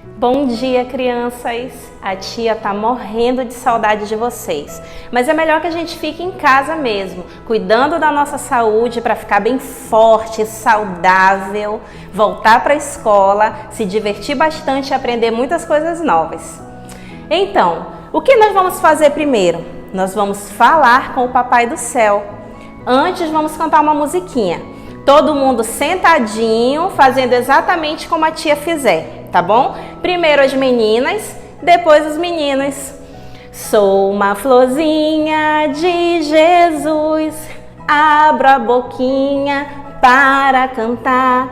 Bom dia, crianças! A tia tá morrendo de saudade de vocês, mas é melhor que a gente fique em casa mesmo, cuidando da nossa saúde para ficar bem forte, saudável, voltar para a escola, se divertir bastante e aprender muitas coisas novas. Então, o que nós vamos fazer primeiro? Nós vamos falar com o Papai do Céu. Antes, vamos cantar uma musiquinha. Todo mundo sentadinho, fazendo exatamente como a tia fizer, tá bom? Primeiro as meninas, depois os meninos. Sou uma florzinha de Jesus, abro a boquinha para cantar,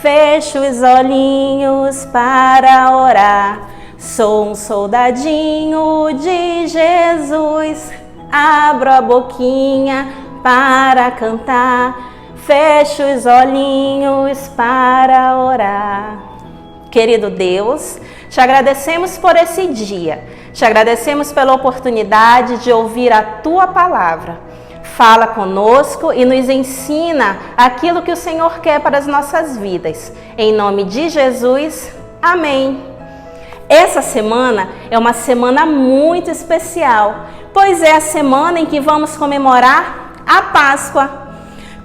fecho os olhinhos para orar. Sou um soldadinho de Jesus, abro a boquinha para cantar, fecho os olhinhos para orar. Querido Deus, te agradecemos por esse dia, te agradecemos pela oportunidade de ouvir a Tua palavra. Fala conosco e nos ensina aquilo que o Senhor quer para as nossas vidas. Em nome de Jesus, amém. Essa semana é uma semana muito especial, pois é a semana em que vamos comemorar a Páscoa.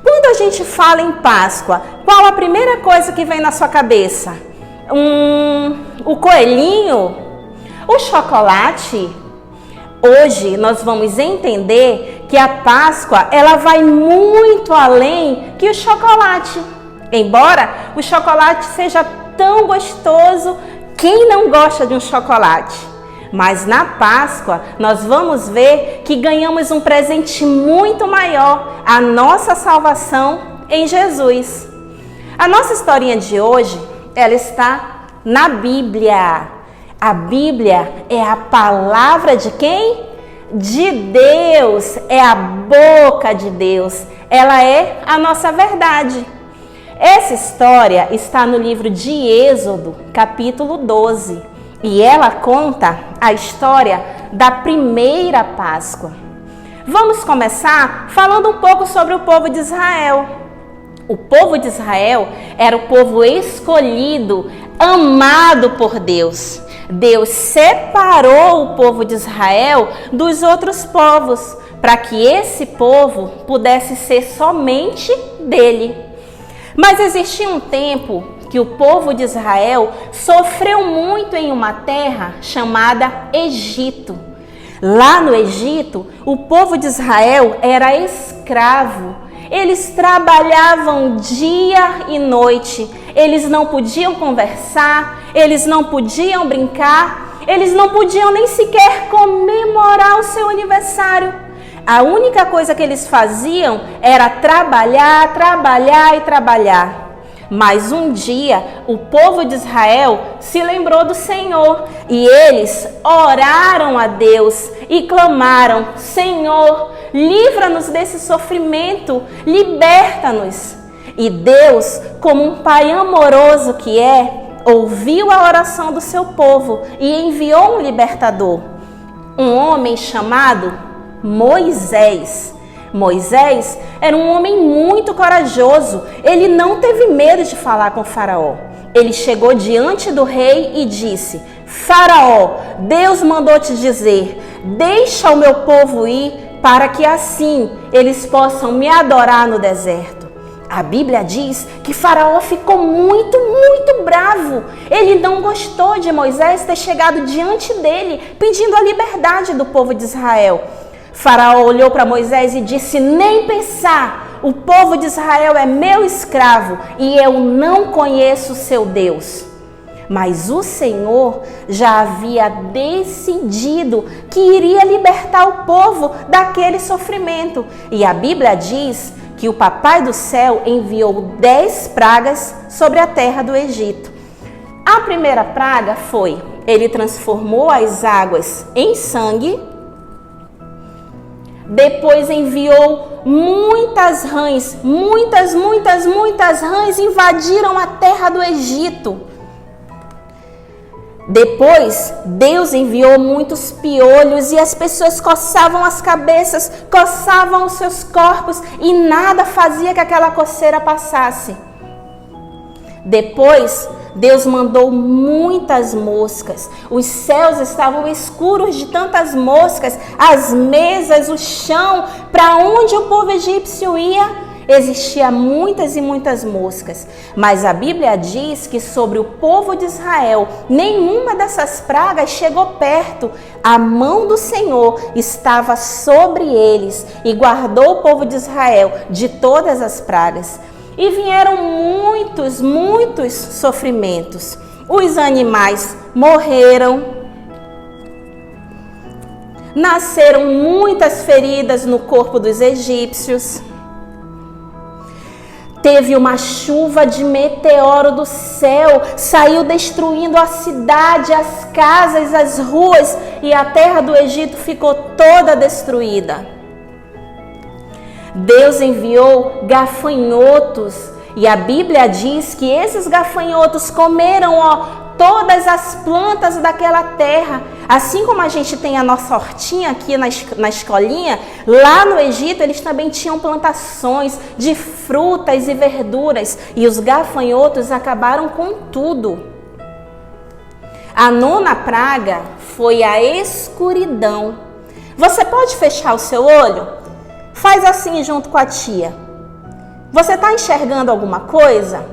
Quando a gente fala em Páscoa, qual a primeira coisa que vem na sua cabeça? O coelhinho? O chocolate? Hoje nós vamos entender que a Páscoa ela vai muito além que o chocolate. Embora o chocolate seja tão gostoso, quem não gosta de um chocolate? Mas na Páscoa nós vamos ver que ganhamos um presente muito maior, a nossa salvação em Jesus. A nossa historinha de hoje, ela está na Bíblia. A Bíblia é a palavra de quem? De Deus, é a boca de Deus. Ela é a nossa verdade. Essa história está no livro de Êxodo, capítulo 12. E ela conta a história da primeira Páscoa. Vamos começar falando um pouco sobre o povo de Israel. O povo de Israel era o povo escolhido, amado por Deus. Deus separou o povo de Israel dos outros povos, para que esse povo pudesse ser somente dele. Mas existia um tempo que o povo de Israel sofreu muito em uma terra chamada Egito. Lá no Egito, o povo de Israel era escravo. Eles trabalhavam dia e noite. Eles não podiam conversar, eles não podiam brincar, eles não podiam nem sequer comemorar o seu aniversário. A única coisa que eles faziam era trabalhar, trabalhar e trabalhar. Mas um dia o povo de Israel se lembrou do Senhor e eles oraram a Deus e clamaram: Senhor, livra-nos desse sofrimento, liberta-nos. E Deus, como um pai amoroso que é, ouviu a oração do seu povo e enviou um libertador, um homem chamado Moisés. Moisés era um homem muito corajoso. Ele não teve medo de falar com Faraó. Ele chegou diante do rei e disse: Faraó, Deus mandou te dizer: deixa o meu povo ir, para que assim eles possam me adorar no deserto. A Bíblia diz que Faraó ficou muito bravo. Ele não gostou de Moisés ter chegado diante dele pedindo a liberdade do povo de Israel. Faraó olhou para Moisés e disse: nem pensar, o povo de Israel é meu escravo e eu não conheço o seu Deus. Mas o Senhor já havia decidido que iria libertar o povo daquele sofrimento. E a Bíblia diz que o Papai do Céu enviou 10 pragas sobre a terra do Egito. A primeira praga foi: ele transformou as águas em sangue. Depois enviou muitas rãs, muitas rãs invadiram a terra do Egito. Depois, Deus enviou muitos piolhos e as pessoas coçavam as cabeças, coçavam os seus corpos e nada fazia que aquela coceira passasse. Depois, Deus mandou muitas moscas. Os céus estavam escuros de tantas moscas, as mesas, o chão, para onde o povo egípcio ia, existia muitas e muitas moscas. Mas a Bíblia diz que sobre o povo de Israel, nenhuma dessas pragas chegou perto. A mão do Senhor estava sobre eles e guardou o povo de Israel de todas as pragas. E vieram muitos sofrimentos. Os animais morreram. Nasceram muitas feridas no corpo dos egípcios. Teve uma chuva de meteoro do céu, saiu destruindo a cidade, as casas, as ruas, e a terra do Egito ficou toda destruída. Deus enviou gafanhotos, e a Bíblia diz que esses gafanhotos comeram, todas as plantas daquela terra. Assim como a gente tem a nossa hortinha aqui na escolinha, lá no Egito eles também tinham plantações de frutas e verduras, e os gafanhotos acabaram com tudo. A 9ª praga foi a escuridão. Você pode fechar o seu olho? Faz assim junto com a tia. Você está enxergando alguma coisa?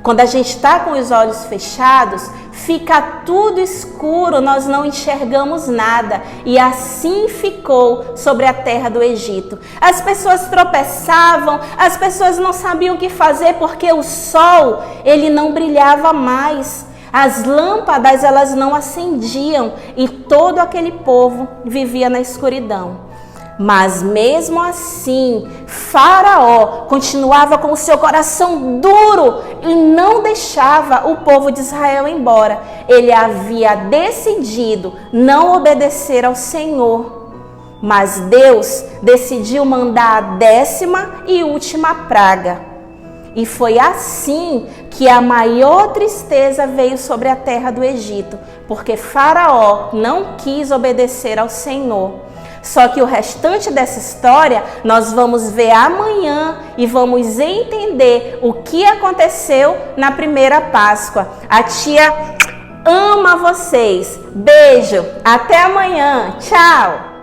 Quando a gente está com os olhos fechados, fica tudo escuro, nós não enxergamos nada. E assim ficou sobre a terra do Egito. As pessoas tropeçavam, as pessoas não sabiam o que fazer porque o sol, ele não brilhava mais. As lâmpadas, elas não acendiam e todo aquele povo vivia na escuridão. Mas mesmo assim, Faraó continuava com o seu coração duro e não deixava o povo de Israel embora. Ele havia decidido não obedecer ao Senhor. Mas Deus decidiu mandar a 10ª e última praga. E foi assim que a maior tristeza veio sobre a terra do Egito, porque Faraó não quis obedecer ao Senhor. Só que o restante dessa história nós vamos ver amanhã e vamos entender o que aconteceu na primeira Páscoa. A tia ama vocês. Beijo, até amanhã. Tchau!